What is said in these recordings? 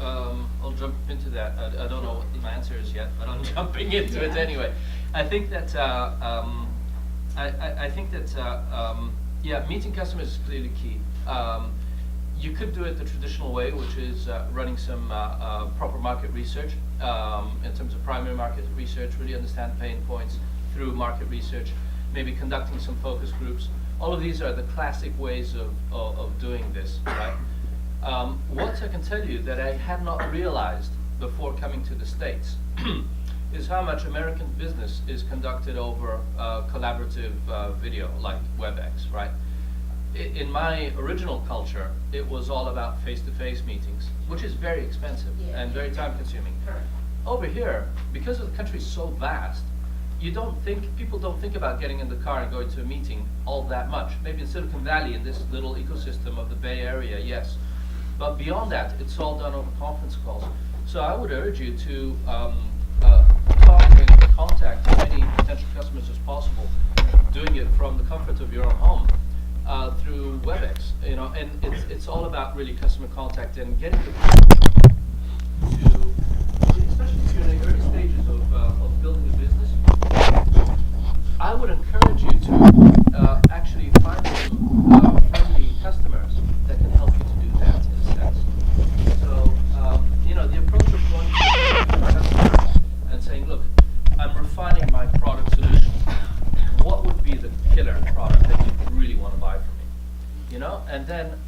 I'll jump into that. I don't know what the answer is yet, but I'm jumping into it anyway. I think that meeting customers is clearly key. You could do it the traditional way, which is running some proper market research in terms of primary market research, really understand pain points through market research, maybe conducting some focus groups. All of these are the classic ways of doing this, right? What I can tell you that I had not realized before coming to the States is how much American business is conducted over collaborative video, like WebEx, right? In my original culture, it was all about face-to-face meetings, which is very expensive and very time-consuming. Over here, because the country is so vast, people don't think about getting in the car and going to a meeting all that much. Maybe in Silicon Valley, in this little ecosystem of the Bay Area, yes. But beyond that, it's all done over conference calls. So I would urge you to talk and contact as many potential customers as possible, doing it from the comfort of your own home through WebEx. And it's all about really customer contact and getting the to, especially if you're in the early stages of building a business. I would encourage you to actually find some friendly customers that can help you to do that in a sense. So, the approach of going to a customer and saying, look, I'm refining my product solution. What would be the killer product that you really want to buy from me? And then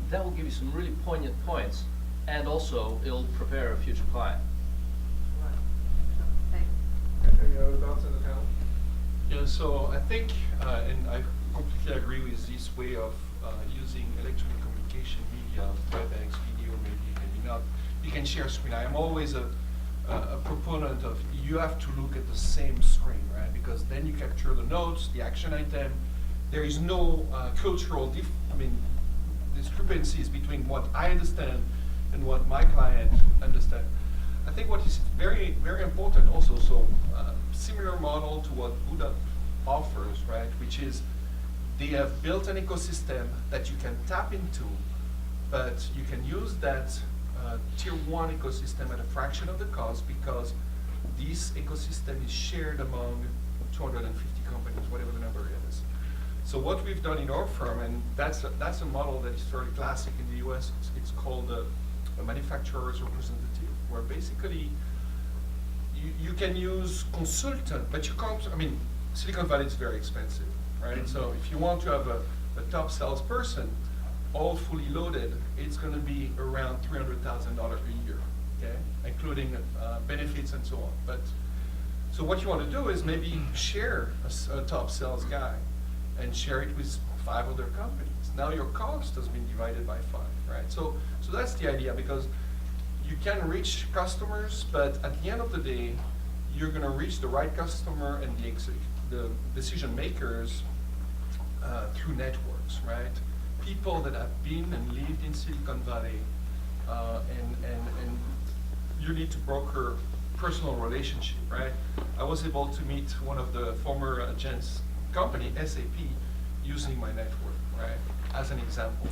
that will give you some really poignant points, and also it'll prepare a future client. Any other thoughts on the panel? Yeah, so I think, and I completely agree with this way of using electronic communication media, WebEx, video, maybe not. You can share screen. I am always a proponent of you have to look at the same screen, right? Because then you capture the notes, the action item. There is no cultural discrepancies between what I understand and what my client understands. I think what is very, very important also, so similar model to what BootUP offers, right, which is they have built an ecosystem that you can tap into, but you can use that tier 1 ecosystem at a fraction of the cost because this ecosystem is shared among 250 companies, whatever the number is. So what we've done in our firm, and that's a model that is very classic in the US, it's called a manufacturer's representative, where basically you can use consultant, but you can't, Silicon Valley is very expensive, right? So if you want to have a top salesperson, all fully loaded, it's going to be around $300,000 a year, okay, including benefits and so on. So what you want to do is maybe share a top sales guy and share it with 5 other companies. Now your cost has been divided by 5, right? So that's the idea, because you can reach customers, but at the end of the day, you're going to reach the right customer and the decision makers through networks, right? People that have been and lived in Silicon Valley, and you need to broker personal relationship, right? I was able to meet one of the former Jen's company, SAP, using my network, right? As an example.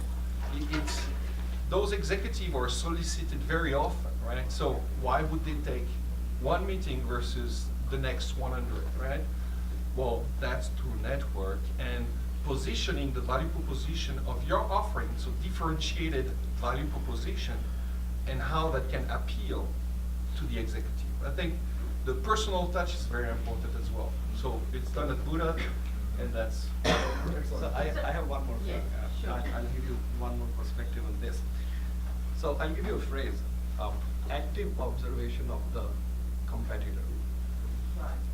Those executives are solicited very often, right? So why would they take one meeting versus the next 100, right? Well, that's through network and positioning the value proposition of your offering, so differentiated value proposition, and how that can appeal to the executive. I think the personal touch is very important as well. So it's done at BootUP, and that's excellent. So I have one more thing. I'll give you one more perspective on this. So I'll give you a phrase, active observation of the competitor.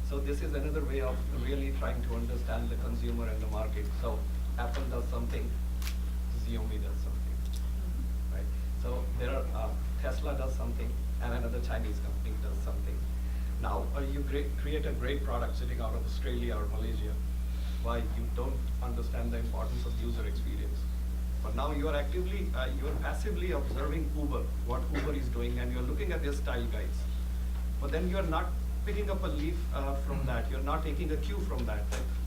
So this is another way of really trying to understand the consumer and the market. So Apple does something, Xiaomi does something, right? So there are Tesla does something, and another Chinese company does something. Now you create a great product sitting out of Australia or Malaysia. Why? You don't understand the importance of user experience. But now you are passively observing Uber, what Uber is doing, and you're looking at their style guides. But then you're not picking up a leaf from that. You're not taking a cue from that.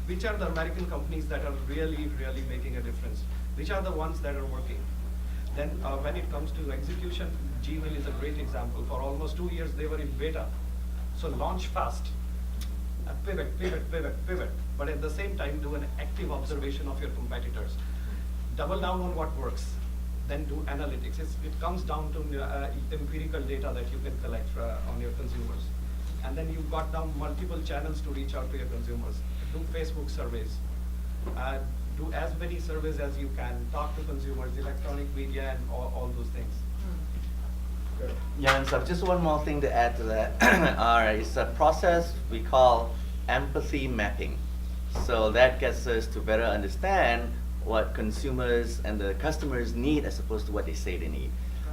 Which are the American companies that are really, really making a difference? Which are the ones that are working? Then when it comes to execution, Gmail is a great example. For almost 2 years, they were in beta. So launch fast, pivot, pivot, pivot, pivot. But at the same time, do an active observation of your competitors. Double down on what works, then do analytics. It comes down to empirical data that you can collect on your consumers. And then you've got now multiple channels to reach out to your consumers. Do Facebook surveys. Do as many surveys as you can. Talk to consumers, electronic media, and all those things. Yeah, and so just one more thing to add to that. All right, it's a process we call empathy mapping. So that gets us to better understand what consumers and the customers need as opposed to what they say they need.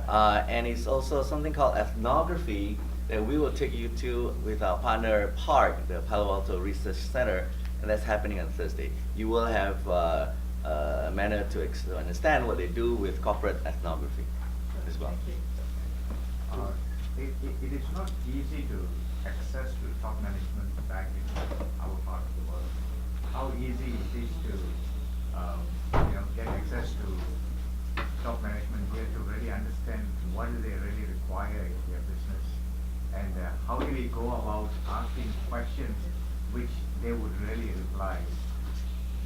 And it's also something called ethnography that we will take you to with our partner PARC, the Palo Alto Research Center, and that's happening on Thursday. You will have a manner to understand what they do with corporate ethnography as well. It is not easy to access to top management back in our part of the world. How easy it is to get access to top management here to really understand what do they really require in their business, and how do we go about asking questions which they would really reply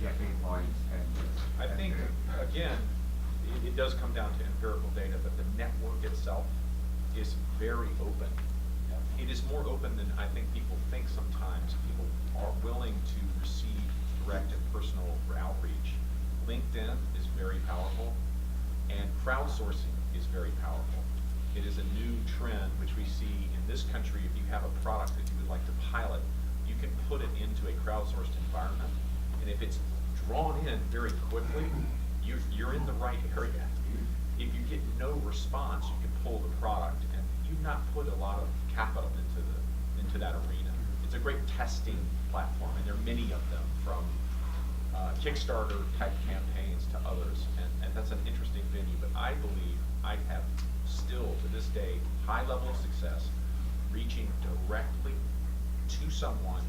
their pain points. And I think, again, it does come down to empirical data, but the network itself is very open. It is more open than I think people think sometimes. People are willing to receive direct and personal outreach. LinkedIn is very powerful, and crowdsourcing is very powerful. It is a new trend which we see in this country. If you have a product that you would like to pilot, you can put it into a crowdsourced environment, and if it's drawn in very quickly, you're in the right area. If you get no response, you can pull the product, and you've not put a lot of capital into that arena. It's a great testing platform, and there are many of them, from Kickstarter type campaigns to others, and that's an interesting venue. But I believe I have still to this day high level of success reaching directly to someone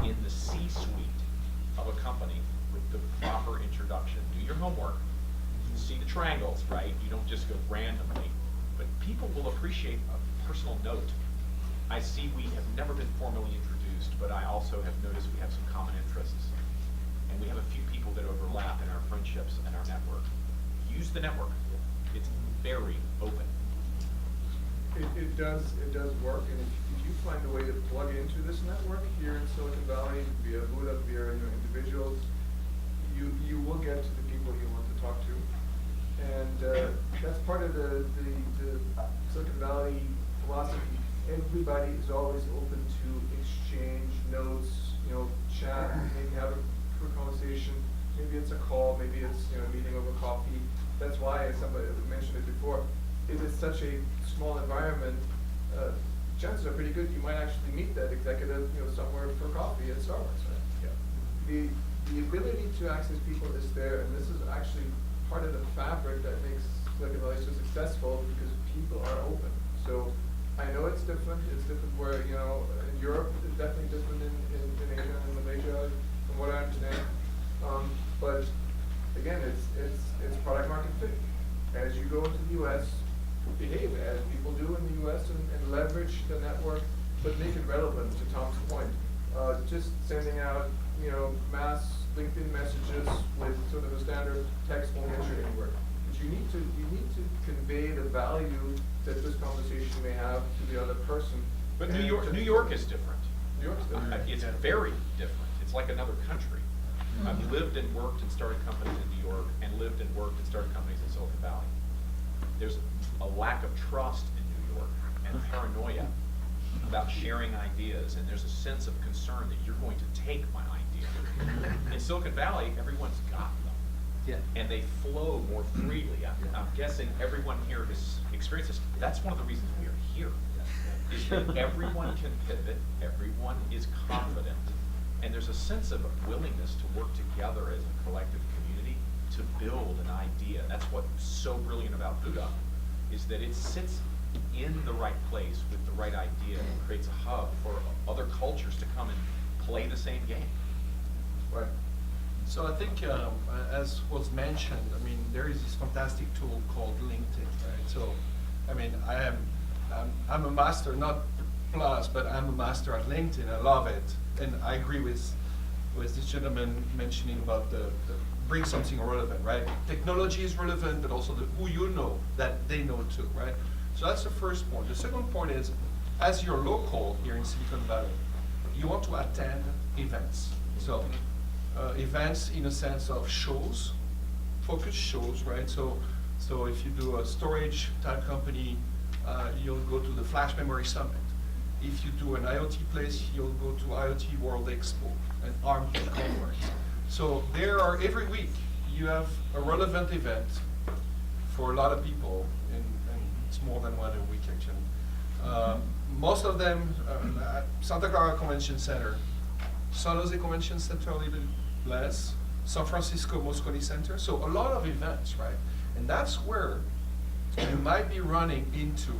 in the C-suite of a company with the proper introduction. Do your homework, see the triangles, right? You don't just go randomly, but people will appreciate a personal note. I see we have never been formally introduced, but I also have noticed we have some common interests. And we have a few people that overlap in our friendships and our network. Use the network. It's very open. It does work, and if you find a way to plug into this network here in Silicon Valley via BootUP, via individuals, you will get to the people you want to talk to, and that's part of the Silicon Valley philosophy. Everybody is always open to exchange notes, chat, maybe have a quick conversation. Maybe it's a call, maybe it's a meeting over coffee. That's why, as somebody mentioned it before, it is such a small environment. Chances are pretty good you might actually meet that executive, somewhere for coffee at Starbucks, right? Yeah. The ability to access people is there, and this is actually part of the fabric that makes Silicon Valley so successful, because people are open. So I know it's different. It's different where, in Europe, it's definitely different in Asia and Malaysia, from what I understand. But again, it's product market fit. As you go into the US, behave as people do in the US and leverage the network, but make it relevant, to Tom's point. Just sending out, mass LinkedIn messages with sort of a standard text won't get you anywhere. But you need to convey the value that this conversation may have to the other person. But New York is different. New York's different. It's very different. It's like another country. I've lived and worked and started companies in New York, and lived and worked and started companies in Silicon Valley. There's a lack of trust in New York and paranoia about sharing ideas, and there's a sense of concern that you're going to take my idea. In Silicon Valley, everyone's got them. Yeah. And they flow more freely. I'm guessing everyone here has experienced this. That's one of the reasons we are here, is that everyone can pivot, everyone is confident, and there's a sense of willingness to work together as a collective community to build an idea. That's what's so brilliant about BootUP, is that it sits in the right place with the right idea and creates a hub for other cultures to come and play the same game. Right. So I think, as was mentioned, I mean, there is this fantastic tool called LinkedIn, right? So, I mean, I'm a master, not plus, but I'm a master at LinkedIn. I love it, and I agree with this gentleman mentioning about the bring something relevant, right? Technology is relevant, but also who you know that they know too, right? So that's the first point. The second point is, as you're local here in Silicon Valley, you want to attend events. So events in a sense of shows, focus shows, right? So if you do a storage type company, you'll go to the Flash Memory Summit. If you do an IoT place, you'll go to IoT World Expo, an ARM conference. So there are, every week, you have a relevant event for a lot of people, and it's more than one a week actually. Most of them, Santa Clara Convention Center, San Jose Convention Center a little bit less, San Francisco Moscone Center, so a lot of events, right? And that's where you might be running into,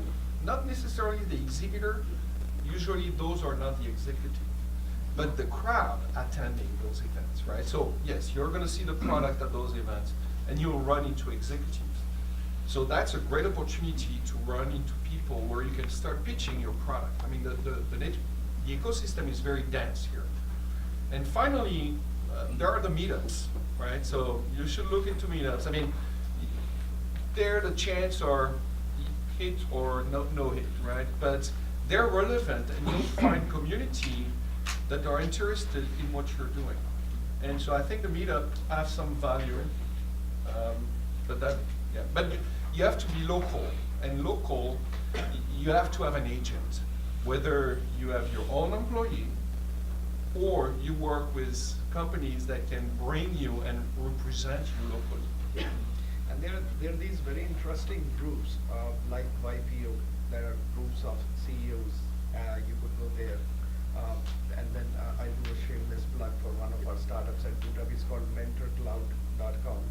not necessarily the exhibitor, usually those are not the executive, but the crowd attending those events, right? So yes, you're gonna see the product at those events, and you'll run into executives. So that's a great opportunity to run into people where you can start pitching your product. I mean, the ecosystem is very dense here. And finally, there are the meetups, right? So you should look into meetups. I mean, there the chances are hit or no hit, right? But they're relevant, and you'll find community that are interested in what you're doing. And so I think the meetup have some value, but you have to be local, and local, you have to have an agent, whether you have your own employee or you work with companies that can bring you and represent you locally. And there are these very interesting groups, like YPO, there are groups of CEOs, you could go there. And then I do a shameless plug for one of our startups at BootUP. It's called mentorcloud.com.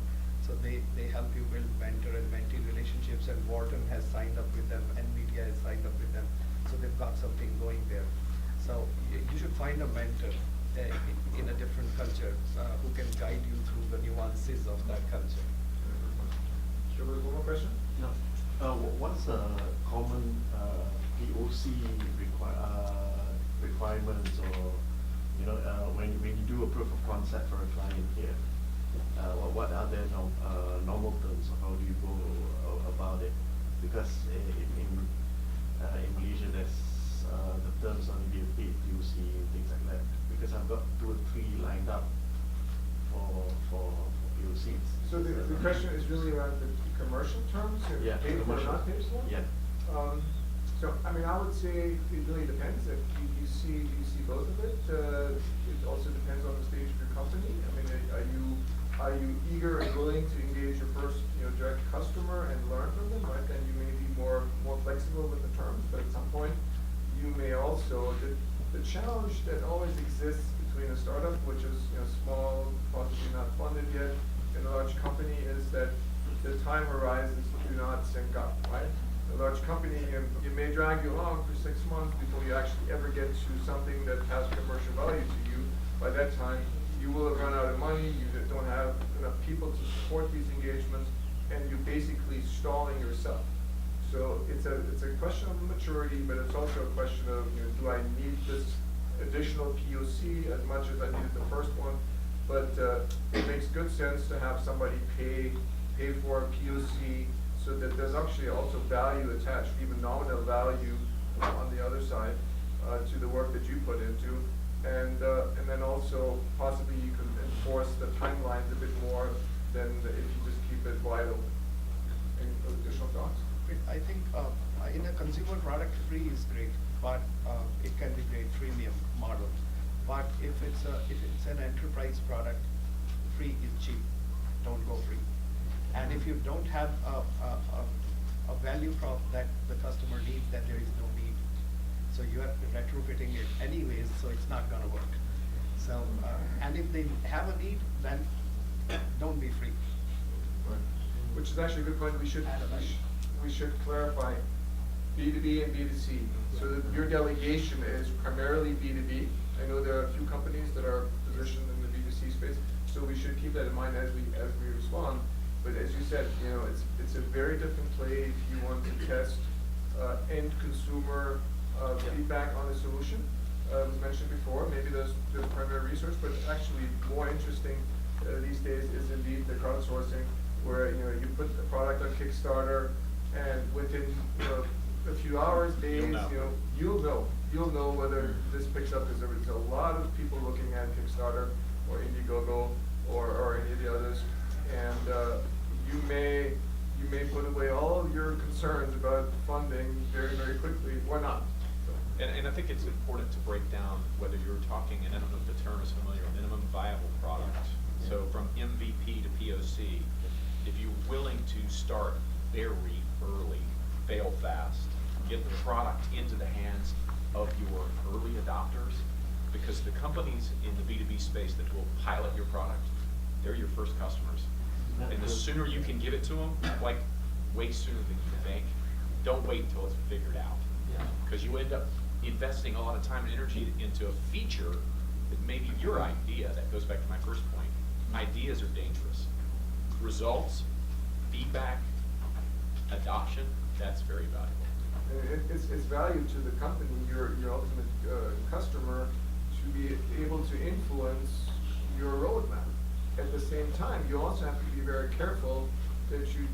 So they help you build mentor and mentee relationships, and Wharton has signed up with them, NVIDIA has signed up with them. So they've got something going there. So you should find a mentor in a different culture who can guide you through the nuances of that culture. Sure, one more question? No. What's a common POC requirements, or when you do a proof of concept for a client here? What are the normal terms, or how do you go about it? Because in Malaysia, there's the terms on the paid POC and things like that. Because I've got 2 or 3 lined up for POCs. So the question is really around the commercial terms, if Yeah, paid for or commercial. not paid for? Yeah. So, I mean, I would say it really depends. If you see both of it, it also depends on the stage of your company. I mean, are you eager and willing to engage your first, direct customer and learn from them, right? Then you may be more flexible with the terms, but at some point, you may also, the challenge that always exists between a startup, which is, small, possibly not funded yet, and a large company, is that the time horizons do not sync up, right? A large company, you may drag you along for 6 months before you actually ever get to something that has commercial value to you. By that time, you will have run out of money, you don't have enough people to support these engagements, and you're basically stalling yourself. So it's a question of maturity, but it's also a question of, do I need this additional POC as much as I needed the first one? But it makes good sense to have somebody pay for a POC, so that there's actually also value attached, even nominal value on the other side to the work that you put into, and then also possibly you can enforce the timelines a bit more than if you just keep it wide open. Any additional thoughts? I think in a consumer product, free is great, but it can be great freemium model. But if it's an enterprise product, free is cheap. Don't go free. And if you don't have a value prop that the customer needs, then there is no need. So you are retrofitting it anyways, so it's not going to work. So and if they have a need, then don't be free. Right. Which is actually a good point. We should clarify B2B and B2C. So that your delegation is primarily B2B. I know there are a few companies that are positioned in the B2C space. So we should keep that in mind as we respond. But as you said, you know, it's a very different play if you want to test end consumer feedback on a solution. Was mentioned before, maybe there's primary research, but actually more interesting these days is indeed the crowdsourcing, where you know you put the product on Kickstarter, and within a few hours, days, you'll know whether this picks up. Because there's a lot of people looking at Kickstarter or Indiegogo or any of the others, and you may put away all of your concerns about funding very, very quickly, or not. So. And I think it's important to break down whether you're talking, and I don't know if the term is familiar, minimum viable product. So from MVP to POC, if you're willing to start very early, fail fast, get the product into the hands of your early adopters, because the companies in the B2B space that will pilot your product, they're your first customers. And the sooner you can give it to them, like way sooner than you think, don't wait until it's figured out. Because you end up investing a lot of time and energy into a feature that maybe your idea, that goes back to my first point, ideas are dangerous. Results, feedback, adoption, that's very valuable. It's value to the company, your ultimate customer, to be able to influence your roadmap. At the same time, you also have to be very careful that you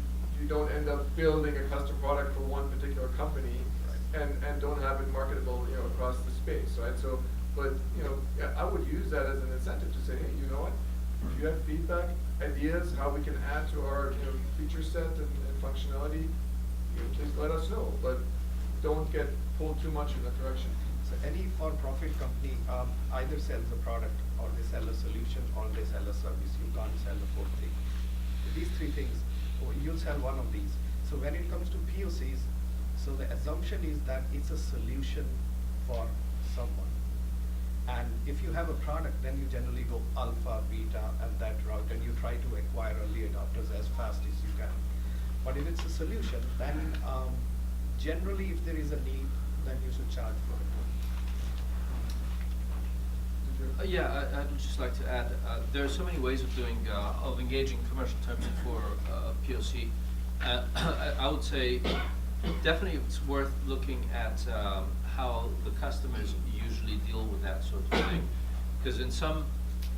don't end up building a custom product for one particular company, right, and don't have it marketable, across the space, right? So, but I would use that as an incentive to say, hey, you know what? If you have feedback, ideas, how we can add to our feature set and functionality, please let us know. But don't get pulled too much in that direction. So any for-profit company either sells a product, or they sell a solution, or they sell a service. You can't sell the fourth thing. These three things, you'll sell one of these. So when it comes to POCs, so the assumption is that it's a solution for someone. And if you have a product, then you generally go alpha, beta, and that route, and you try to acquire early adopters as fast as you can. But if it's a solution, then generally if there is a need, then you should charge for it. Yeah, I'd just like to add, there are so many ways of of engaging commercial terms for POC. I would say definitely it's worth looking at how the customers usually deal with that sort of thing. Because in some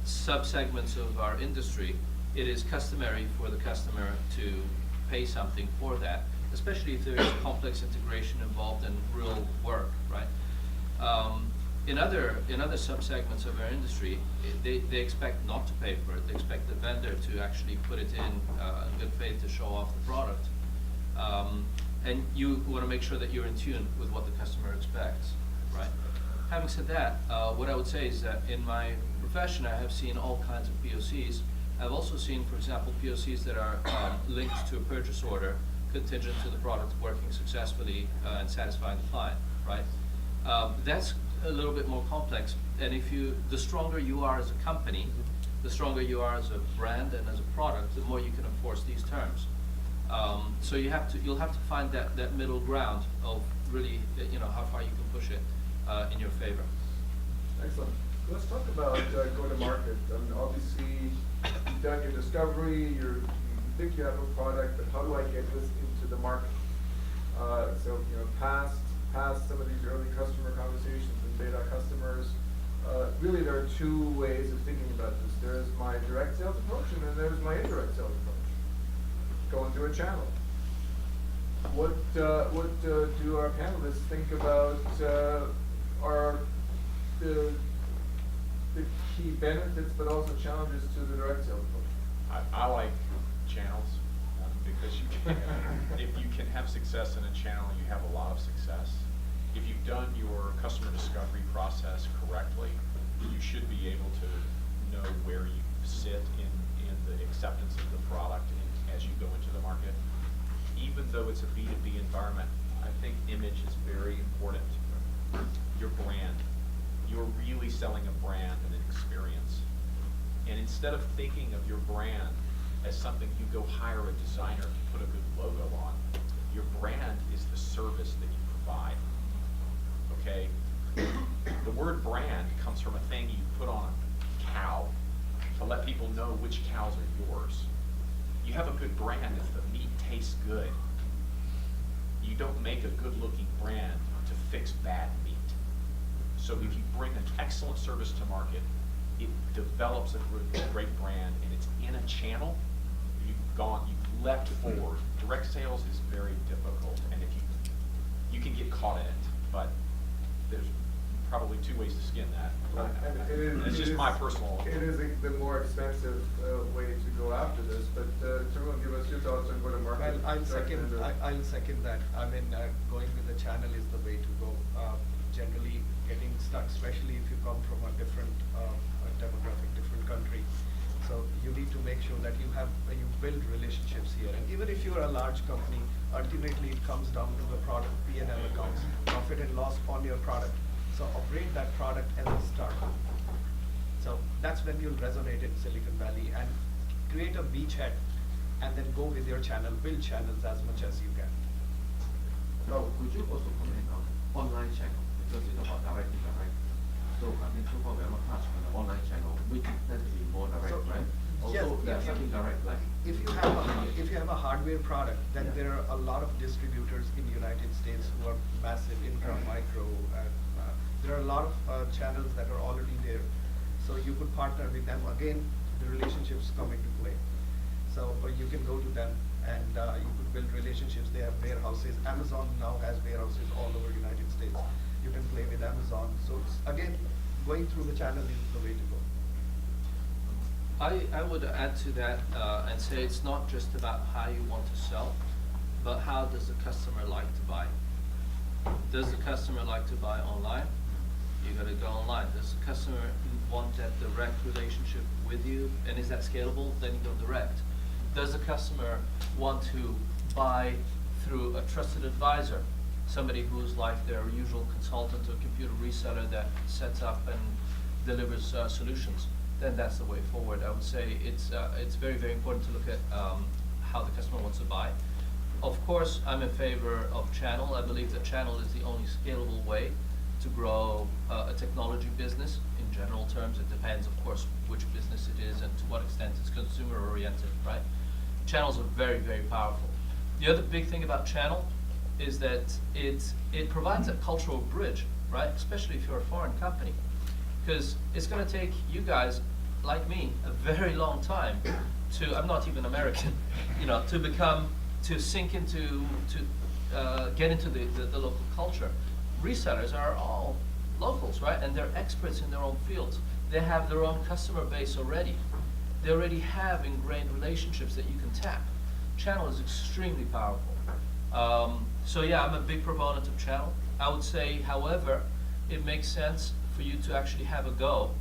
sub-segments of our industry, it is customary for the customer to pay something for that, especially if there is complex integration involved in real work, right? In other sub-segments of our industry, they expect not to pay for it. They expect the vendor to actually put it in good faith to show off the product. And you want to make sure that you're in tune with what the customer expects, right? Having said that, what I would say is that in my profession, I have seen all kinds of POCs. I've also seen, for example, POCs that are linked to a purchase order contingent to the product working successfully and satisfying the client, right? That's a little bit more complex, and the stronger you are as a company, the stronger you are as a brand and as a product, the more you can enforce these terms. So you'll have to find that middle ground of really, how far you can push it in your favor. Excellent. Let's talk about go-to-market. I mean, obviously, you've done your discovery. You think you have a product, but how do I get this into the market? So, past some of these early customer conversations and beta customers, really there are two ways of thinking about this. There's my direct sales approach, and then there's my indirect sales approach. Going through a channel. What do our panelists think about the key benefits, but also challenges to the direct sales approach? I like channels because if you can have success in a channel, you have a lot of success. If you've done your customer discovery process correctly, you should be able to know where you sit in the acceptance of the product as you go into the market. Even though it's a B2B environment, I think image is very important. Your brand. You're really selling a brand and an experience. And instead of thinking of your brand as something you go hire a designer to put a good logo on, your brand is the service that you provide. Okay? The word brand comes from a thing you put on a cow. to let people know which cows are yours. You have a good brand if the meat tastes good. You don't make a good-looking brand to fix bad meat. So if you bring an excellent service to market, it develops a great brand, and it's in a channel, you've leapt forward. Direct sales is very difficult, and if you can get caught in it, but there's probably two ways to skin that. And It's just my personal. It is the more expensive way to go after this, but Tarun, give us your thoughts on go-to-market. Well, I'll second that. I mean, going with the channel is the way to go. Generally, getting stuck, especially if you come from a different demographic, different country. So you need to make sure that you build relationships here. And even if you're a large company, ultimately it comes down to the product P&L accounts, profit and loss on your product. So operate that product and then start. So that's when you'll resonate in Silicon Valley, and create a beachhead and then go with your channel, build channels as much as you can. Now, could you also comment on online channel? Because it's about direct to direct. So I mean, so far we have not touched on the online channel, which tends to be more direct, So, right? yes, Also, there's if you- something direct like. If you have a hardware product, then Yeah. there are a lot of distributors in the United States who are massive, Intra, Micro, and there are a lot of channels that are already there. So you could partner with them. Again, the relationships come into play. So you can go to them and you could build relationships. They have warehouses. Amazon now has warehouses all over the United States. You can play with Amazon. So it's, again, going through the channel is the way to go. I would add to that and say it's not just about how you want to sell, but how does the customer like to buy? Does the customer like to buy online? You gotta go online. Does the customer want that direct relationship with you? And is that scalable? Then you go direct. Does the customer want to buy through a trusted advisor? Somebody who's like their usual consultant or computer reseller that sets up and delivers solutions? Then that's the way forward. I would say it's very, very important to look at how the customer wants to buy. Of course, I'm in favor of channel. I believe that channel is the only scalable way to grow a technology business. In general terms, it depends, of course, which business it is and to what extent it's consumer oriented, right? Channels are very, very powerful. The other big thing about channel is that it provides a cultural bridge, right? Especially if you're a foreign company. Because it's going to take you guys, like me, a very long time to, I'm not even American, to sink into, get into the local culture. Resellers are all locals, right? And they're experts in their own fields. They have their own customer base already. They already have ingrained relationships that you can tap. Channel is extremely powerful. So yeah, I'm a big proponent of channel. I would say, however, it makes sense for you to actually have a go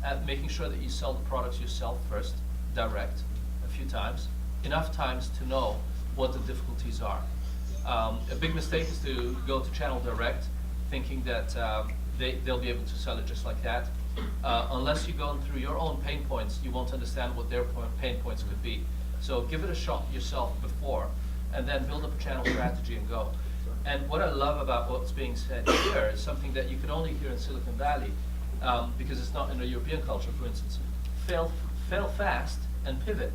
at making sure that you sell the products yourself first, direct, a few times, enough times to know what the difficulties are. A big mistake is to go to channel direct, thinking that they'll be able to sell it just like that. Unless you go through your own pain points, you won't understand what their pain points could be. So give it a shot yourself before, and then build up a channel strategy and go. And what I love about what's being said here is something that you can only hear in Silicon Valley, because it's not in a European culture, for instance. Fail fast and pivot.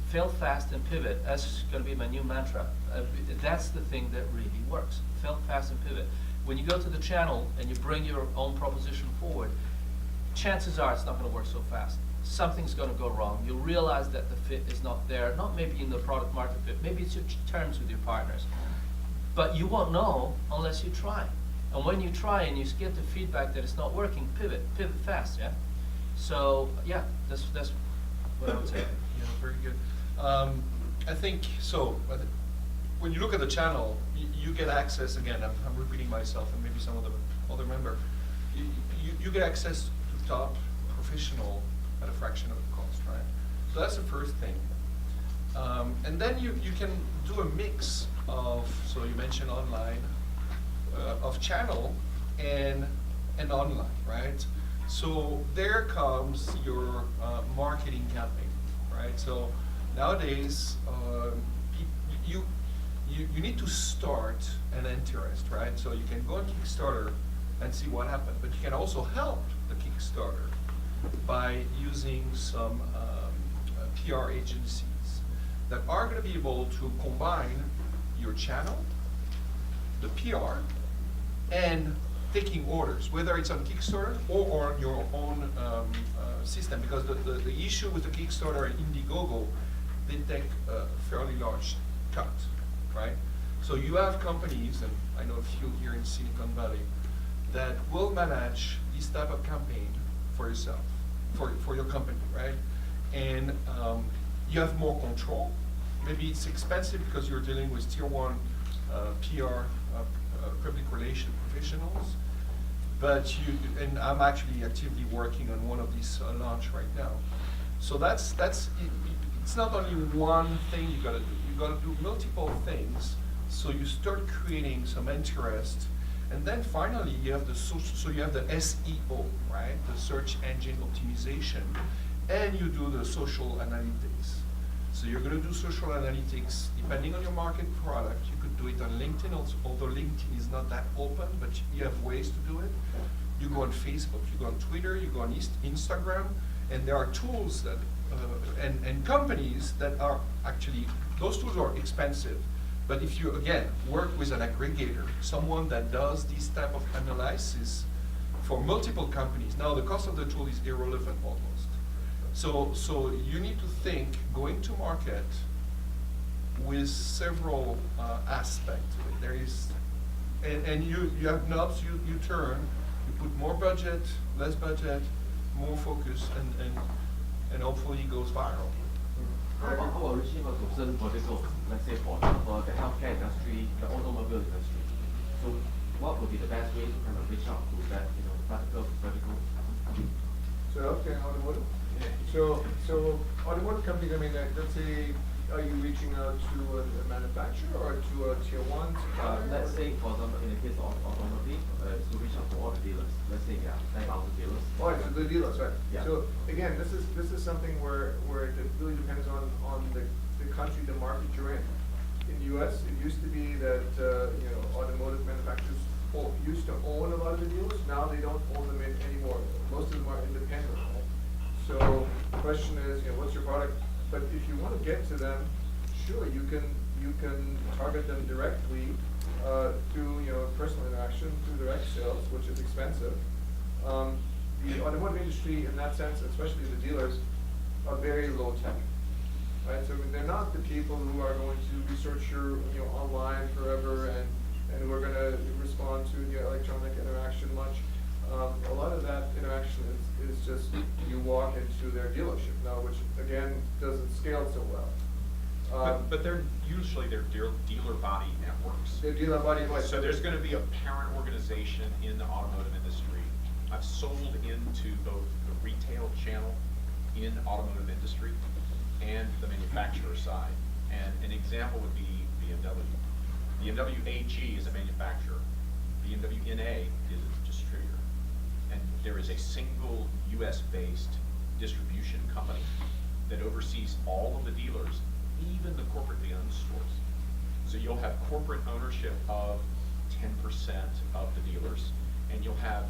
Fail fast and pivot. That's going to be my new mantra. That's the thing that really works. Fail fast and pivot. When you go to the channel and you bring your own proposition forward, chances are it's not going to work so fast. Something's going to go wrong. You'll realize that the fit is not there. Not maybe in the product market fit. Maybe it's your terms with your partners. But you won't know unless you try. And when you try and you get the feedback that it's not working, pivot fast, yeah? So, yeah, that's what I would say. Yeah, very good. I think, when you look at the channel, you get access, again, I'm repeating myself and maybe some of the other member, you get access to top professional at a fraction of the cost, right? So that's the first thing. And then you can do a mix of, so you mentioned online, of channel and online, right? So there comes your marketing campaign, right? So nowadays, you need to start an interest, right? So you can go on Kickstarter and see what happened, but you can also help the Kickstarter by using some PR agencies that are going to be able to combine your channel, the PR, and taking orders, whether it's on Kickstarter or on your own system, because the issue with the Kickstarter and Indiegogo, they take a fairly large cut, right? So you have companies, and I know a few here in Silicon Valley, that will manage this type of campaign for yourself, for your company, right? And you have more control. Maybe it's expensive because you're dealing with tier 1 PR, public relation professionals, but and I'm actually actively working on one of these launch right now. So it's not only one thing you gotta do. You gotta do multiple things. So you start creating some interest, and then finally you have the you have the SEO, right? The search engine optimization, and you do the social analytics. So you're going to do social analytics depending on your market product. You could do it on LinkedIn, although LinkedIn is not that open, but you have ways to do it. You go on Facebook, you go on Twitter, you go on Instagram, and there are tools that and companies that are actually, those tools are expensive. But if you, again, work with an aggregator, someone that does this type of analysis for multiple companies, now the cost of the tool is irrelevant almost. So you need to think going to market with several aspects. There is, and you have knobs you turn, you put more budget, less budget, more focus, and hopefully it goes viral. How about reaching out to certain verticals, let's say for example, the healthcare industry, the automobile industry. So what would be the best way to kind of reach out to that, vertical? So healthcare and automotive? So automotive companies, I mean, let's say, are you reaching out to a manufacturer or to a tier 1 supplier? Let's say, for example, in the case of automotive, to reach out to all the dealers. Let's say, 10,000 dealers. Oh, it's the dealers, right? Yeah. So again, this is something where it really depends on the country, the market you're in. In the U.S., it used to be that automotive manufacturers used to own a lot of the dealers. Now they don't own them anymore. Most of them are independent. Right? So the question is, what's your product? But if you want to get to them, sure, you can target them directly through personal interaction, through direct sales, which is expensive. The automotive industry, in that sense, especially the dealers, are very low tech, right? So they're not the people who are going to research your online forever and who are going to respond to your electronic interaction much. A lot of that interaction is just you walk into their dealership now, which again doesn't scale so well. But they're usually dealer body networks. They're dealer body networks. So there's going to be a parent organization in the automotive industry. I've sold into both the retail channel in automotive industry and the manufacturer side. And an example would be BMW. BMW AG is a manufacturer. BMW NA is a distributor. And there is a single US-based distribution company that oversees all of the dealers, even the corporately owned stores. So you'll have corporate ownership of 10% of the dealers, and you'll have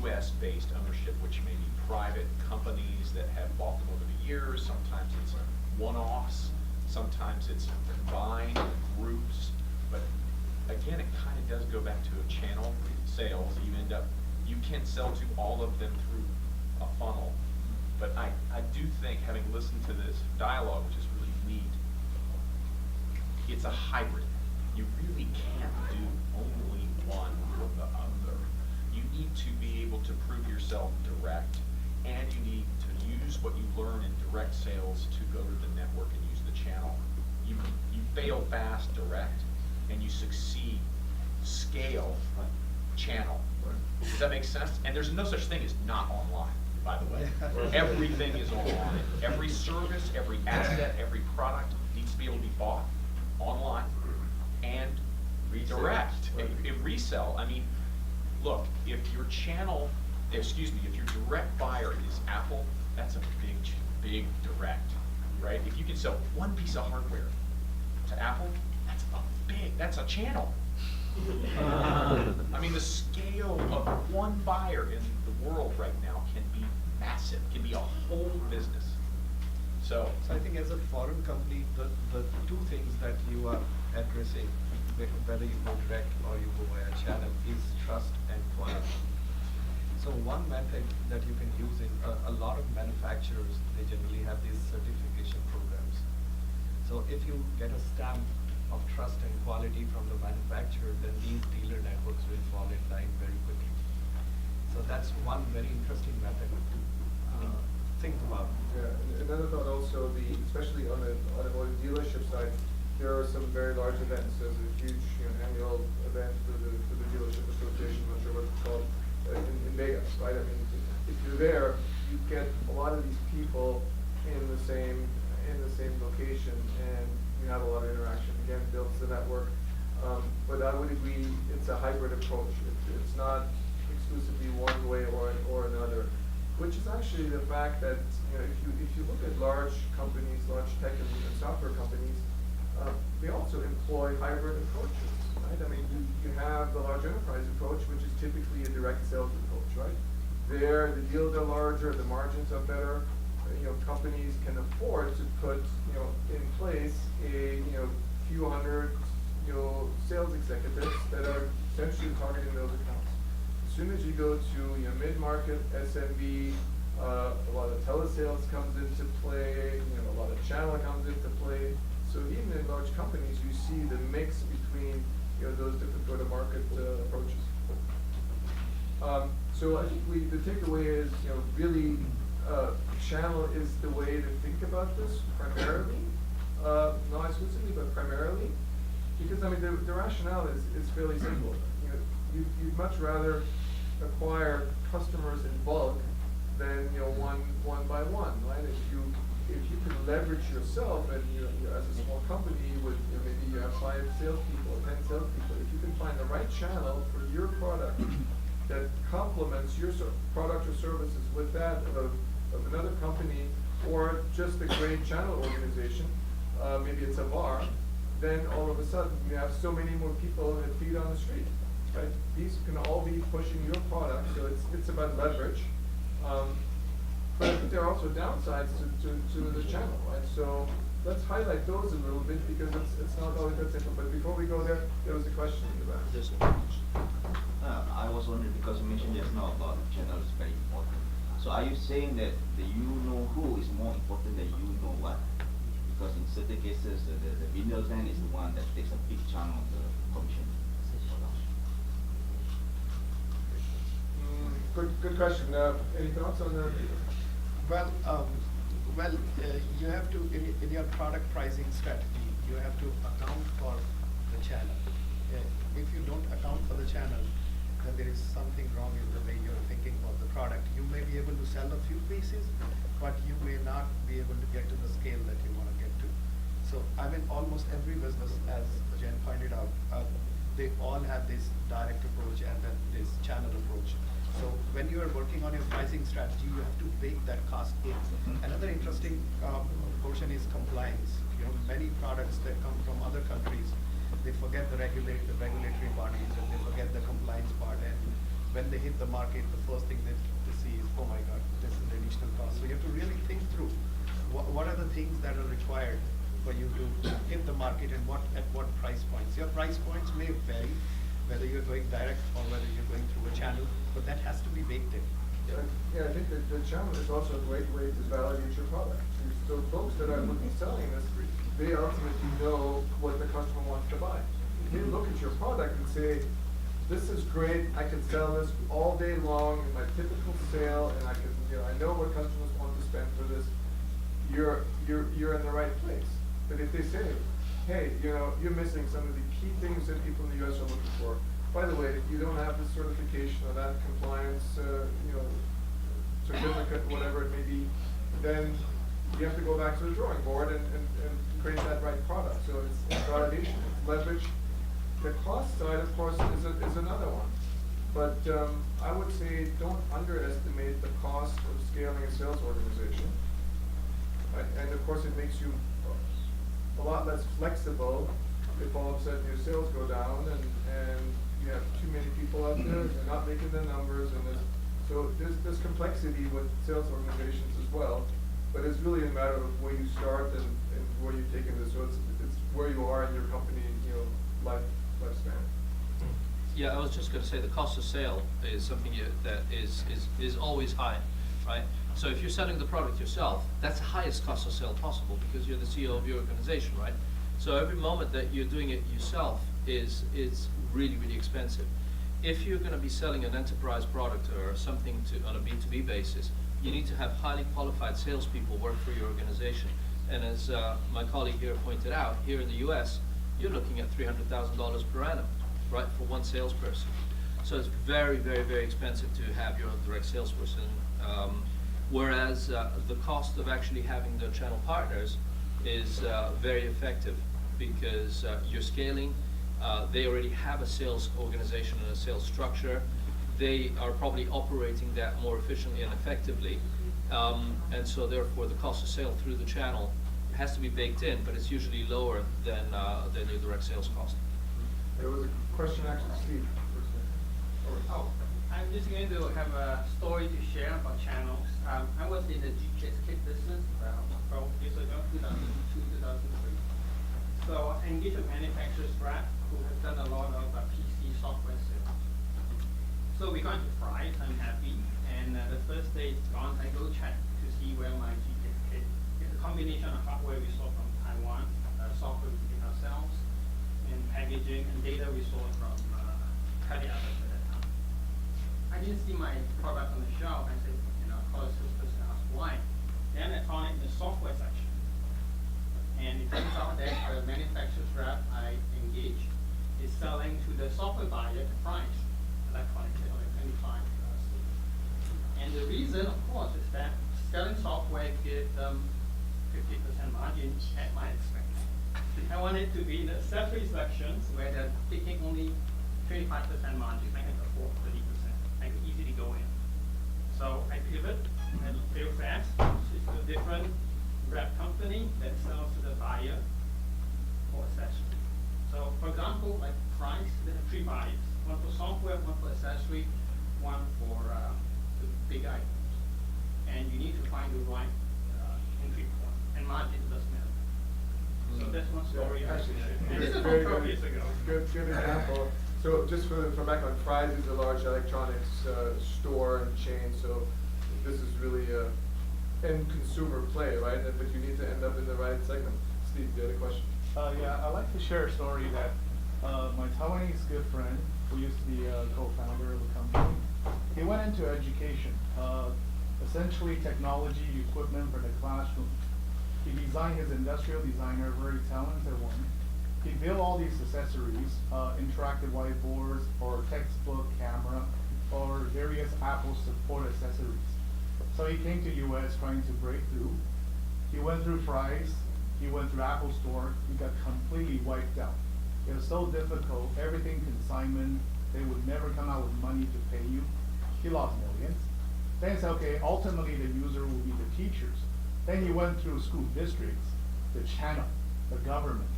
US-based ownership, which may be private companies that have bought them over the years. Sometimes it's one-offs, sometimes it's combined groups. But again, it kind of does go back to a channel sales. You can sell to all of them through a funnel. But I do think, having listened to this dialogue, which is really neat, it's a hybrid. You really can't do only one or the other. You need to be able to prove yourself direct, and you need to use what you learn in direct sales to go to the network and use the channel. You fail fast direct, and you succeed scale channel. Does that make sense? And there's no such thing as not online, by the way. Everything is online. Every service, every asset, every product needs to be able to be bought online and direct. In resell, I mean, look, if your if your direct buyer is Apple, that's a big direct, right? If you can sell one piece of hardware to Apple, that's a channel. I mean, the scale of one buyer in the world right now can be massive, can be a whole business. So, So I think as a foreign company, the two things that you are addressing, whether you go direct or you go via channel, is trust and quality. So one method that you can use is a lot of manufacturers, they generally have these certification programs. So if you get a stamp of trust and quality from the manufacturer, then these dealer networks will fall in line very quickly. So that's one very interesting method to think about. Yeah, and another thought also, especially on the automotive dealership side, there are some very large events. There's a huge annual event for the dealership association, I'm not sure what it's called, in Vegas, right? I mean, if you're there, you get a lot of these people in the same location, and you have a lot of interaction. Again, builds the network. But I would agree, it's a hybrid approach. It's not exclusively one way or another, which is actually the fact that if you look at large companies, large tech and software companies, they also employ hybrid approaches, right? I mean, you have the large enterprise approach, which is typically a direct sales approach, right? There, the deals are larger, the margins are better. Companies can afford to put in place a few hundred sales executives that are essentially targeting those accounts. As soon as you go to mid-market SMB, a lot of telesales comes into play, a lot of channel comes into play. So even in large companies, you see the mix between those different go-to-market approaches. So I think the takeaway is really channel is the way to think about this primarily, not exclusively, but primarily, because I mean the rationale is fairly simple. You'd much rather acquire customers in bulk than one by one, right? If you can leverage yourself, and as a small company with maybe you have 5 salespeople or 10 salespeople, if you can find the right channel for your product that complements your product or services with that of another company, or just a great channel organization, maybe it's a VAR, then all of a sudden you have so many more people that feet on the street, right? These can all be pushing your product, so it's about leverage. But I think there are also downsides to the channel, right? So let's highlight those a little bit, because it's not always that simple. But before we go there was a question in the back. I was wondering, because you mentioned just now about channel is very important. So are you saying that the you know who is more important than you know what? Because in certain cases, the middleman is the one that takes a big chunk of the commission. Good question. Any thoughts on that? Well, you have to, in your product pricing strategy, you have to account for the channel. If you don't account for the channel, then there is something wrong in the way you're thinking about the product. You may be able to sell a few pieces, but you may not be able to get to the scale that you want to get to. So, I mean, almost every business, as Jen pointed out, they all have this direct approach and then this channel approach. So when you are working on your pricing strategy, you have to bake that cost in. Another interesting portion is compliance. Many products that come from other countries, they forget the regulatory bodies, and they forget the compliance part. And when they hit the market, the first thing they see is, oh my God, this is an additional cost. So you have to really think through what are the things that are required for you to hit the market, and at what price points. Your price points may vary, whether you're going direct or whether you're going through a channel, but that has to be baked in. Yeah, I think that the channel is also a great way to validate your product. So folks that are selling this, they ultimately know what the customer wants to buy. If you look at your product and say, this is great, I can sell this all day long in my typical sale, and I know what customers want to spend for this, you're in the right place. But if they say, hey, you're missing some of the key things that people in the US are looking for. By the way, you don't have this certification or that compliance, certificate, whatever it may be, then you have to go back to the drawing board and create that right product. So it's validation, it's leverage. The cost side, of course, is another one. But I would say don't underestimate the cost of scaling a sales organization. Right? And of course, it makes you a lot less flexible if all of a sudden your sales go down and you have too many people out there, they're not making the numbers, and there's So there's complexity with sales organizations as well, but it's really a matter of where you start and where you're taking this. So it's where you are in your company, lifespan. Yeah, I was just going to say the cost of sale is something that is always high, right? So if you're selling the product yourself, that's the highest cost of sale possible because you're the CEO of your organization, right? So every moment that you're doing it yourself is really, really expensive. If you're going to be selling an enterprise product or something on a B2B basis, you need to have highly qualified salespeople work for your organization. And as my colleague here pointed out, here in the US, you're looking at $300,000 per annum, right, for one salesperson. So it's very, very, very expensive to have your direct salesperson. Whereas the cost of actually having the channel partners is very effective because you're scaling. They already have a sales organization and a sales structure. They are probably operating that more efficiently and effectively. And so therefore the cost of sale through the channel has to be baked in, but it's usually lower than your direct sales cost. There was a question actually, Steve. Oh, I'm just going to have a story to share about channels. I was in the GPS kit business about 12 years ago, 2002, 2003. So I engaged a manufacturer's rep who has done a lot of PC software sales. So we got into Fry's, I'm happy, and the first day it's gone, I go check to see where my GPS kit is. A combination of hardware we sold from Taiwan, software we did ourselves, and packaging and data we sold from Cali at that time. I didn't see my product on the shelf. I said, call the salesperson, ask why. Then I found it in the software section. And it turns out that the manufacturer's rep I engaged is selling to the software buyer the price, electronic kit, like 25 And the reason, of course, is that selling software gives them 50% margin at my expense. I want it to be in the accessory sections where they're taking only 25% margin. I can afford 30%. I could easily go in. So I pivot and fail fast. It's a different rep company that sells to the buyer for accessory. So for example, like price, they have 3 buyers. One for software, one for accessory, one for the big items. And you need to find the right entry point. And margin doesn't matter. So that's one story I should share. And this is from 12 years ago. Good example. So just for background, Fry's is a large electronics store and chain, so this is really a end consumer play, right? But you need to end up in the right segment. Steve, you had a question? Yeah, I'd like to share a story that my Taiwanese good friend, who used to be a co-founder of the company, he went into education, essentially technology equipment for the classroom. He designed his industrial designer, very talented one. He built all these accessories, interactive whiteboards, or textbook camera, or various Apple support accessories. So he came to US trying to break through. He went through Fry's, he went through Apple Store, he got completely wiped out. It was so difficult, everything consignment, they would never come out with money to pay you. He lost millions. Then he said, okay, ultimately the user will be the teachers. Then he went through school districts, the channel, the government,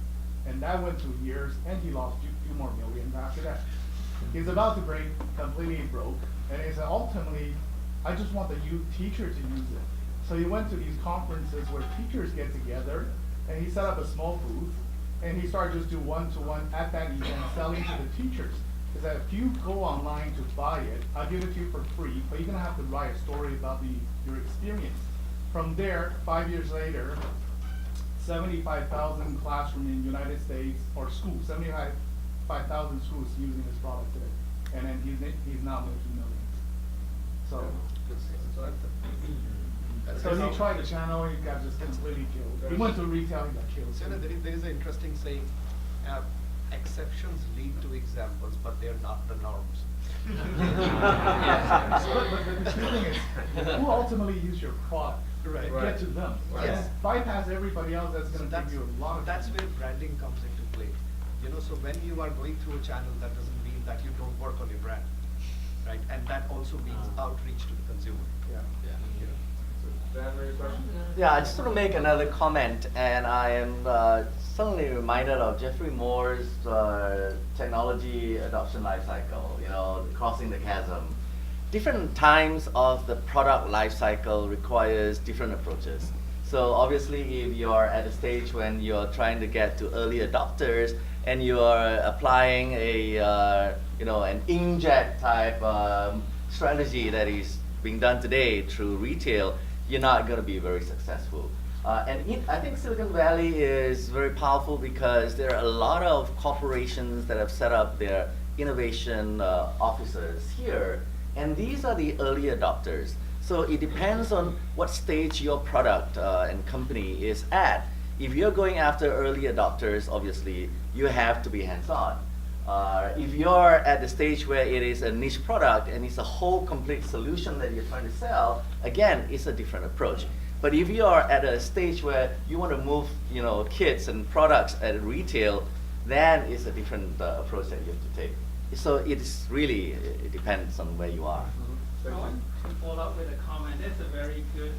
and that went through years, and he lost a few more millions after that. He's about to break, completely broke, and he said, ultimately, I just want the youth teacher to use it. So he went to these conferences where teachers get together, and he set up a small booth, and he started just do one-to-one at that event, selling to the teachers. He said, if you go online to buy it, I'll give it to you for free, but you're gonna have to write a story about your experience. From there, 5 years later, 75,000 classrooms in the United States, or schools, 75,000 schools using this product today. And then he's now making millions. So, so he tried the channel, he got just completely killed. He went to retail, he got killed. So, there is an interesting saying, exceptions lead to examples, but they're not the norms. But the thing is, who ultimately use your product? Right. Get to them. Yes. Bypass everybody else, that's going to give you a lot of. That's where branding comes into play. So when you are going through a channel, that doesn't mean that you don't work on your brand, right? And that also means outreach to the consumer. Yeah. Dan, any question? Yeah, I just want to make another comment, and I am suddenly reminded of Jeffrey Moore's technology adoption life cycle, crossing the chasm. different times of the product life cycle requires different approaches. So obviously, if you're at a stage when you're trying to get to early adopters and you're applying a an inkjet type strategy that is being done today through retail, you're not going to be very successful. I think Silicon Valley is very powerful because there are a lot of corporations that have set up their innovation offices here, and these are the early adopters. So it depends on what stage your product and company is at. If you're going after early adopters, obviously you have to be hands-on. If you're at the stage where it is a niche product and it's a whole complete solution that you're trying to sell, again, it's a different approach. But if you are at a stage where you want to move, kits and products at retail, then it's a different approach that you have to take. So it depends on where you are. I want to follow up with a comment. That's a very good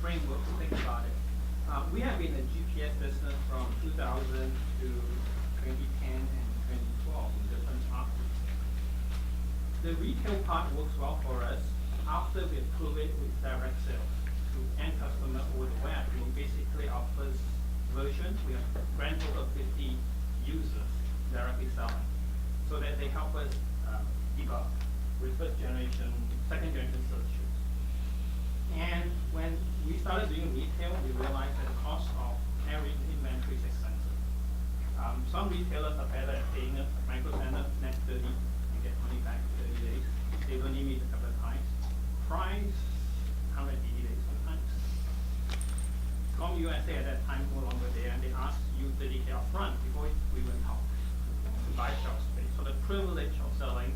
framework to think about it. We have been in the GPS business from 2000 to 2010 and 2012 in different markets. The retail part works well for us after we approve it with direct sales to end customer over the web. We basically our first version, we have grand total 50 users directly selling, so that they help us debug with first generation, second generation solutions. And when we started doing retail, we realized that the cost of carrying inventory is expensive. Some retailers are better at paying us micro standard, net 30, you get money back in 30 days. They don't need me to advertise. Price, 180 days sometimes. Com USA at that time no longer there, and they asked you 30K up front before we went out to buy shelf space. So the privilege of selling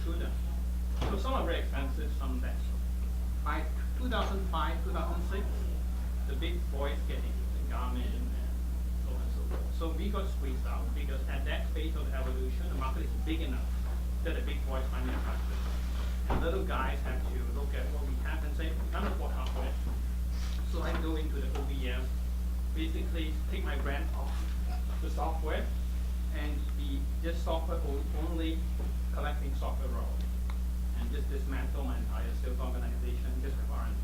through them. So some are very expensive, some less. By 2005, 2006, the big boys getting Garmin and so on and so forth. So we got squeezed out because at that phase of the evolution, the market is big enough that the big boys find it attractive. And little guys have to look at what we have and say, we can't afford hardware. So I go into the OEM, basically take my brand off the software and be just software only, collecting software raw, and just dismantle my entire sales organization just with R&D.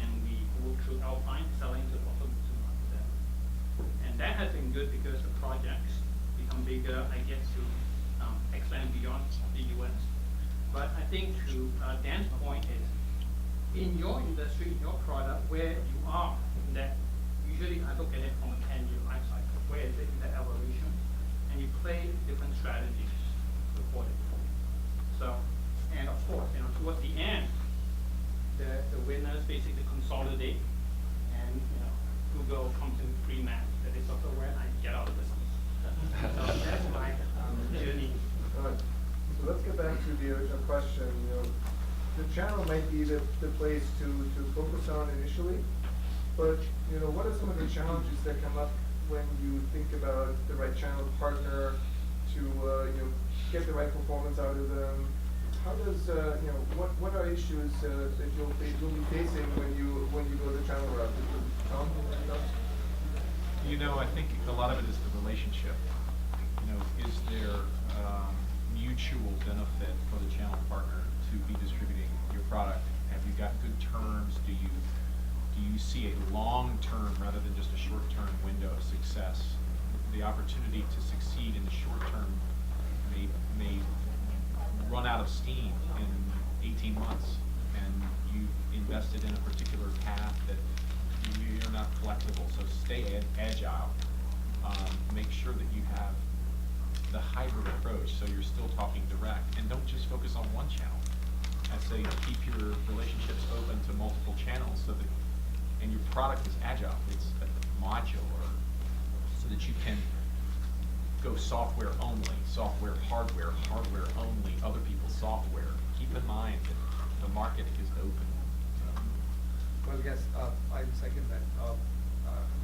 And we go through Alpine, selling to the bottom to market. And that has been good because the projects become bigger. I get to expand beyond the US. But I think to Dan's point is, in your industry, in your product, where you are in that, usually I look at it from a 10-year life cycle. Where is it in that evolution? And you play different strategies accordingly. So, and of course, towards the end, the winners basically consolidate, and Google comes in free match that is software, and I get out of business. So that's my journey. All right. So let's get back to the original question. The channel might be the place to focus on initially, but what are some of the challenges that come up when you think about the right channel partner to get the right performance out of them? How does what are issues that you'll be facing when you go the channel route? Tom, I think a lot of it is the relationship. Is there mutual benefit for the channel partner to be distributing your product? Have you got good terms? Do you see a long-term rather than just a short-term window of success? The opportunity to succeed in the short term may run out of steam in 18 months, and you've invested in a particular path that you're not flexible. So stay agile. Make sure that you have the hybrid approach, so you're still talking direct, and don't just focus on one channel. I say keep your relationships open to multiple channels, and your product is agile. It's modular, so that you can go software only, software, hardware, hardware only, other people's software. Keep in mind that the market is open. Well, yes, I second that.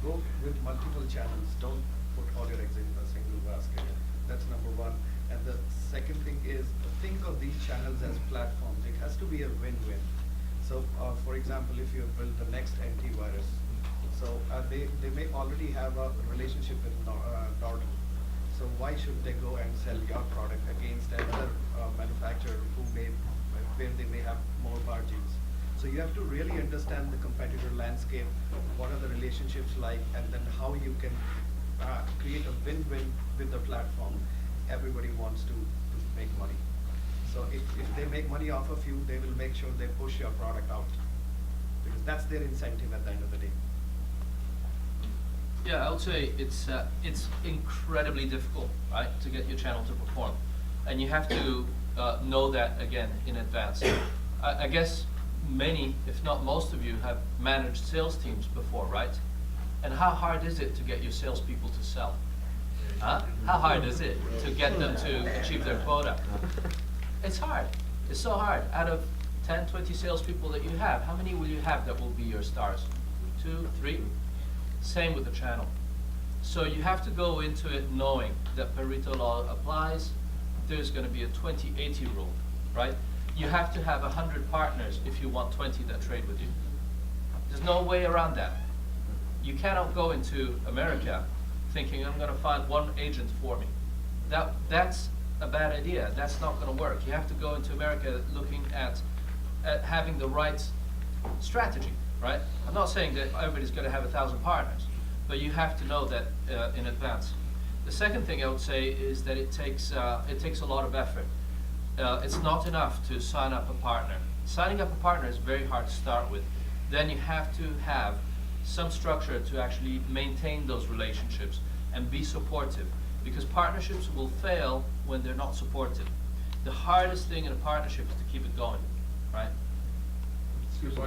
Go with multiple channels. Don't put all your eggs in a single basket. That's number one. And the second thing is, think of these channels as platforms. It has to be a win-win. So, for example, if you build the next antivirus, so they may already have a relationship with Norton. So why should they go and sell your product against another manufacturer where they may have more margins? So you have to really understand the competitor landscape, what are the relationships like, and then how you can create a win-win with the platform. Everybody wants to make money. So if they make money off of you, they will make sure they push your product out, because that's their incentive at the end of the day. Yeah, I would say it's incredibly difficult, right, to get your channel to perform, and you have to know that again in advance. I guess many, if not most of you, have managed sales teams before, right? And how hard is it to get your salespeople to sell? Huh? How hard is it to get them to achieve their quota? It's hard. It's so hard. Out of 10, 20 salespeople that you have, how many will you have that will be your stars? 2, 3? Same with the channel. So you have to go into it knowing that Pareto law applies. There's going to be a 20-80 rule, right? You have to have 100 partners if you want 20 that trade with you. There's no way around that. You cannot go into America thinking I'm going to find one agent for me. That's a bad idea. That's not going to work. You have to go into America looking at having the right strategy, right? I'm not saying that everybody's going to have 1,000 partners, but you have to know that in advance. The second thing I would say is that it takes a lot of effort. It's not enough to sign up a partner. Signing up a partner is very hard to start with. Then you have to have some structure to actually maintain those relationships and be supportive, because partnerships will fail when they're not supported. The hardest thing in a partnership is to keep it going, right? Excuse me,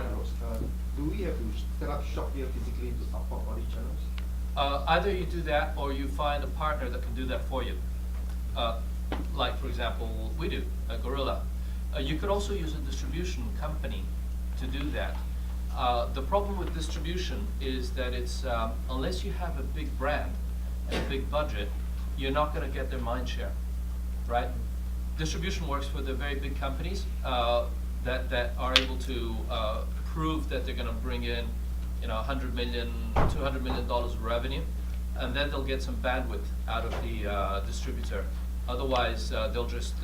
do we have to set up shop here physically to support all these channels? Either you do that or you find a partner that can do that for you. Like, for example, we do, Gorilla. You could also use a distribution company to do that. The problem with distribution is that it's, unless you have a big brand and a big budget, you're not going to get their mind share, right? Distribution works for the very big companies that are able to prove that they're going to bring in, $100 million, $200 million of revenue, and then they'll get some bandwidth out of the distributor. Otherwise, they'll just,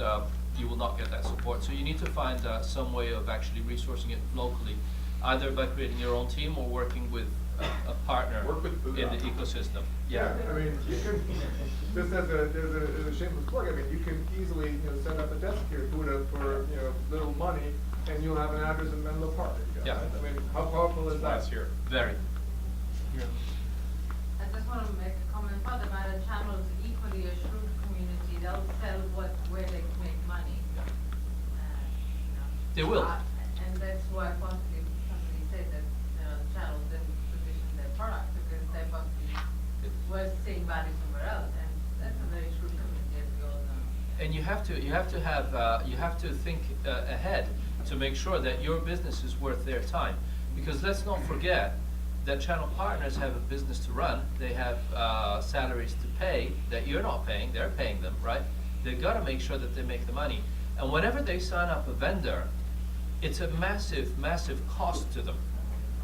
you will not get that support. So you need to find some way of actually resourcing it locally, either by creating your own team or working with a partner in the ecosystem. Yeah, I mean, you can, just as a shameless plug, I mean, you can easily, set up a desk here, BootUP for, little money, and you'll have an address in Menlo Park. Yeah. I mean, how powerful is that? Here. Very. I just want to make a comment further about the channels, equally a shrewd community. They'll sell where they can make money. They will. And that's why possibly somebody said that channels didn't position their product, because they possibly were seeing value somewhere else, and that's a very shrewd community, as we all know. And you have to think ahead to make sure that your business is worth their time, because let's not forget that channel partners have a business to run. They have salaries to pay that you're not paying. They're paying them, right? They've got to make sure that they make the money. And whenever they sign up a vendor, it's a massive, massive cost to them,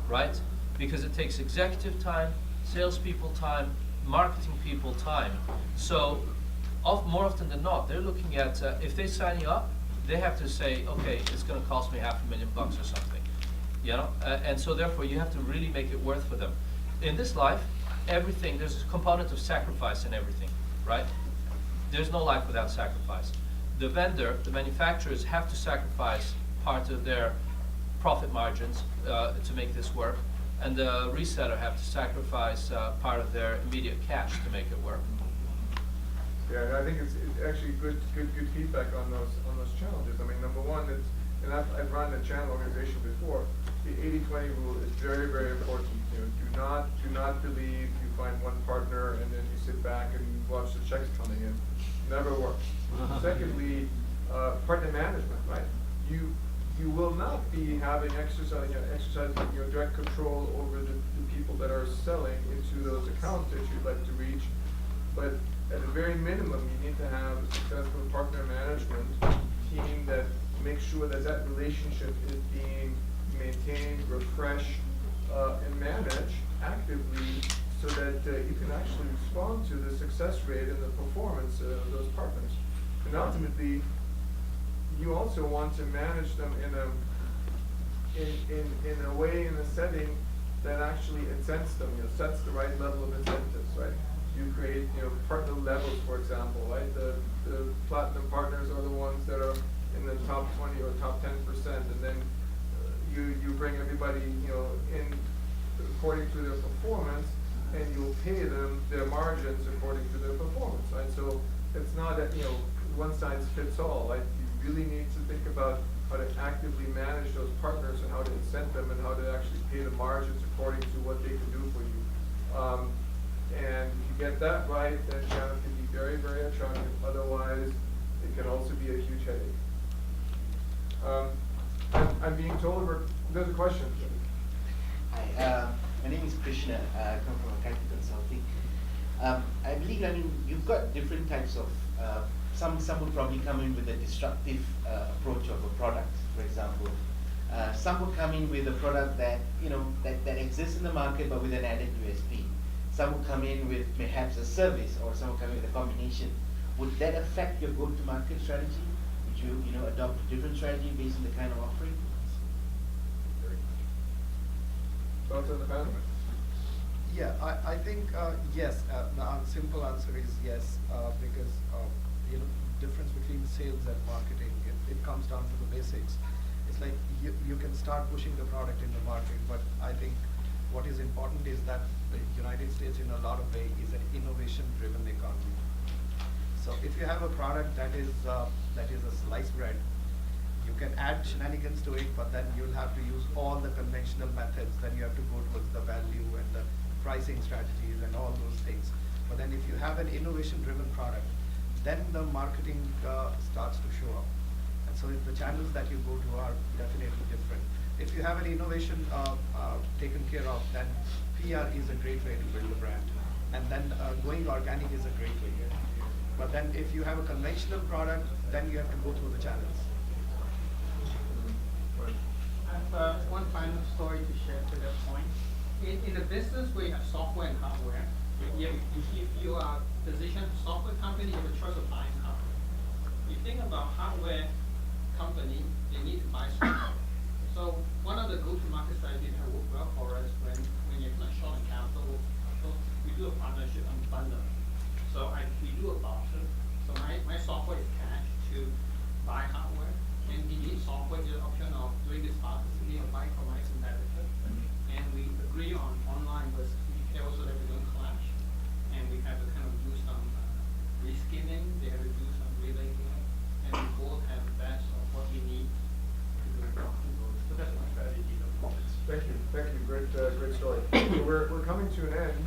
right? Because it takes executive time, salespeople time, marketing people time. So more often than not, they're looking at, if they sign you up, they have to say, okay, it's going to cost me $500,000 or something, and so therefore you have to really make it worth for them. In this life, everything, there's a component of sacrifice in everything, right? There's no life without sacrifice. The vendor, the manufacturers have to sacrifice part of their profit margins to make this work, and the reseller have to sacrifice part of their immediate cash to make it work. Yeah, I think it's actually good feedback on those challenges. I mean, number one, and I've run a channel organization before. The 80-20 rule is very, very important. Do not believe you find one partner and then you sit back and watch the checks coming in. Never works. Secondly, partner management, right? You will not be having exercising direct control over the people that are selling into those accounts that you'd like to reach, but at a very minimum, you need to have a successful partner management team that makes sure that that relationship is being maintained, refreshed, and managed actively, so that you can actually respond to the success rate and the performance of those partners. And ultimately, you also want to manage them in a way, in a setting that actually incents them, sets the right level of incentives, right? You create, partner levels, for example, right? The platinum partners are the ones that are in the top 20 or top 10%, and then you bring everybody, in according to their performance, and you'll pay them their margins according to their performance, right? So it's not that, one size fits all, right? You really need to think about how to actively manage those partners and how to incent them and how to actually pay the margins according to what they can do for you. And if you get that right, then channel can be very, very attractive. Otherwise, it can also be a huge headache. I'm being told there's a question. Hi, my name is Krishna. I come from Akati Consulting. I believe, you've got different types of, some would probably come in with a disruptive approach of a product, for example. Some would come in with a product that, that exists in the market but with an added USP. Some would come in with perhaps a service, or some would come in with a combination. Would that affect your go-to-market strategy? Would you, adopt a different strategy based on the kind of offering? Thoughts on the panel? Yeah, I think yes. The simple answer is yes, because difference between sales and marketing, it comes down to the basics. It's like you can start pushing the product in the market, but I think what is important is that the United States, in a lot of ways, is an innovation-driven economy. So if you have a product that is a sliced bread, you can add shenanigans to it, but then you'll have to use all the conventional methods. Then you have to go towards the value and the pricing strategies and all those things. But then if you have an innovation-driven product, then the marketing starts to show up. And so the channels that you go to are definitely different. If you have an innovation taken care of, then PR is a great way to build a brand. And then going organic is a great way. But then if you have a conventional product, then you have to go through the channels. I have one final story to share to that point. In a business where you have software and hardware, if you are positioned software company, you have a choice of buying hardware. You think about hardware company, they need to buy software. So one of the go-to-market strategies that work well for us when you're not short on capital, so we do a partnership on bundle. So we do a voucher. So my software is cash to buy hardware, and he needs software, the option of doing this partnership or buy from my competitor. And we agree on online with retail so that we don't clash. And we have to kind of do some reskinning, they have to do some relating, and we both have the best of what we need to do it. So that's my strategy. Thank you, great story. We're coming to an end.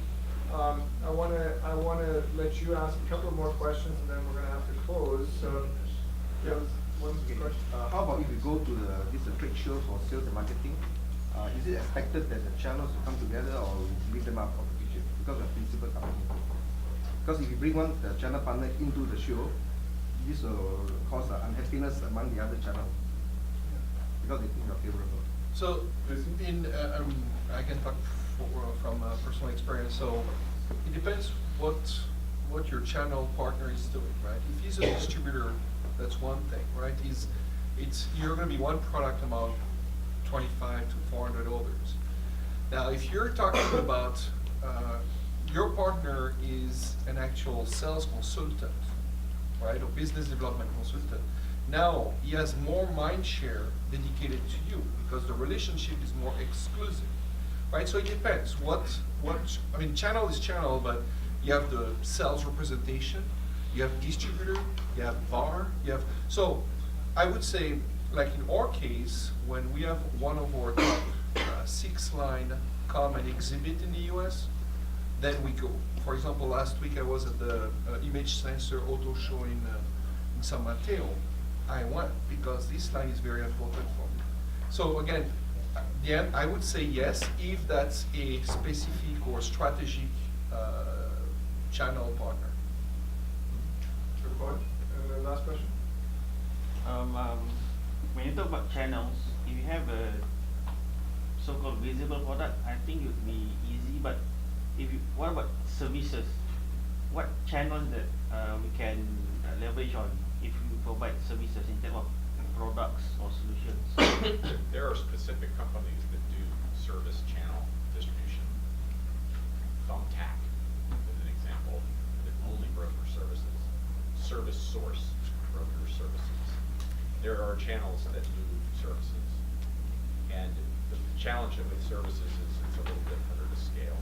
I wanna let you ask a couple more questions, and then we're gonna have to close. So, one question. How about if you go to these trade shows for sales and marketing? Is it expected that the channels will come together, or will leave them out of the picture because of principal company? Because if you bring one the channel partner into the show, this will cause unhappiness among the other channels because they think you're favorable. So, I can talk from personal experience. So, it depends what your channel partner is doing, right? If he's a distributor, that's one thing, right? You're going to be one product among 25 to 400 others. Now, if you're talking about your partner is an actual sales consultant, right, or business development consultant, now he has more mind share dedicated to you because the relationship is more exclusive, right? So it depends. Channel is channel, but you have the sales representation, you have distributor, you have VAR, so I would say, like in our case, when we have one of our top 6-line common exhibit in the US, then we go. For example, last week I was at the image sensor auto show in San Mateo. I went because this line is very important for me. So again, I would say yes, if that's a specific or strategic channel partner. Good point. And the last question? When you talk about channels, if you have a so-called visible product, I think it would be easy, but what about services? What channels that we can leverage on if you provide services in terms of products or solutions? There are specific companies that do service channel distribution. Thumbtack is an example that only broker services. Service Source broker services. There are channels that move services. And the challenge with services is it's a little bit harder to scale.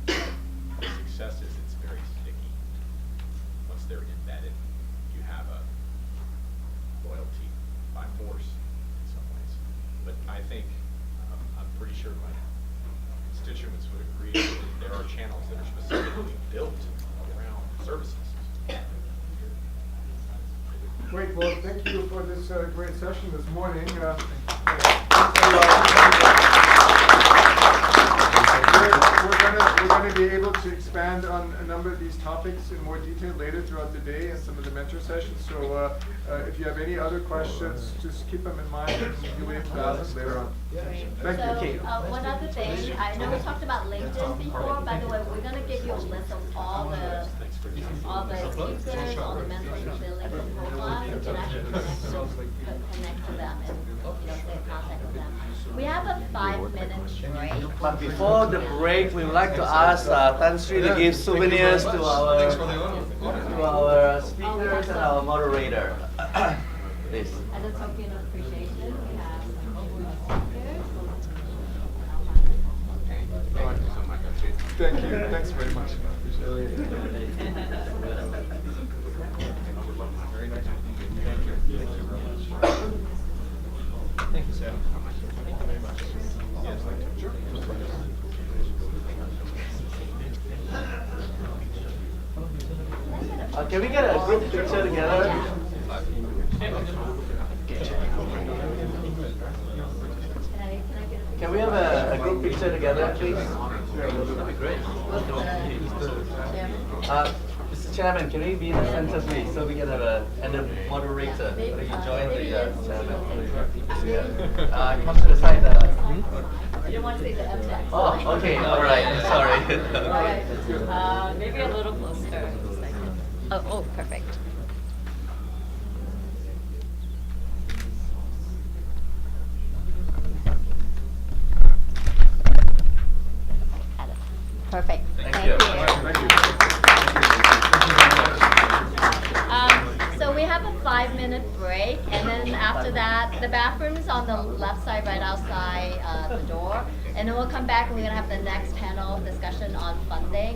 The success is it's very sticky. Once they're embedded, you have a loyalty by force in some ways. But I think, I'm pretty sure my constituents would agree that there are channels that are specifically built around services. Great, well, thank you for this great session this morning. We're going to be able to expand on a number of these topics in more detail later throughout the day and some of the mentor sessions. So if you have any other questions, just keep them in mind and you'll be able to ask them later on. Thank you. One other thing, I know we talked about LinkedIn before. By the way, we're going to give you a list of all the speakers, all the mentoring ability profiles. You can actually connect to them and stay in contact with them. We have a 5-minute break. But before the break, we would like to ask Tan Sri to give souvenirs to our speakers and our moderator. Please. As a token of appreciation, we have some speakers. Thank you so much. Thank you. Thanks very much. Appreciate it. Very nice meeting you. Thank you. Thank you very much. Thank you, Sam. Thank you very much. Yes, thank you. Sure. Can we get a group picture together? Can we have a group picture together, please? That'd be great. Mr. Chairman, can we be in the center, please, so we can have and the moderator, so you join the chairman. Come to the side. I don't want to say the MDEC. Oh, okay, all right, sorry. All right, maybe a little closer. Oh, perfect. Perfect. Thank you. So we have a 5-minute break, and then after that, the bathroom is on the left side, right outside the door. And then we'll come back and we're going to have the next panel discussion on funding.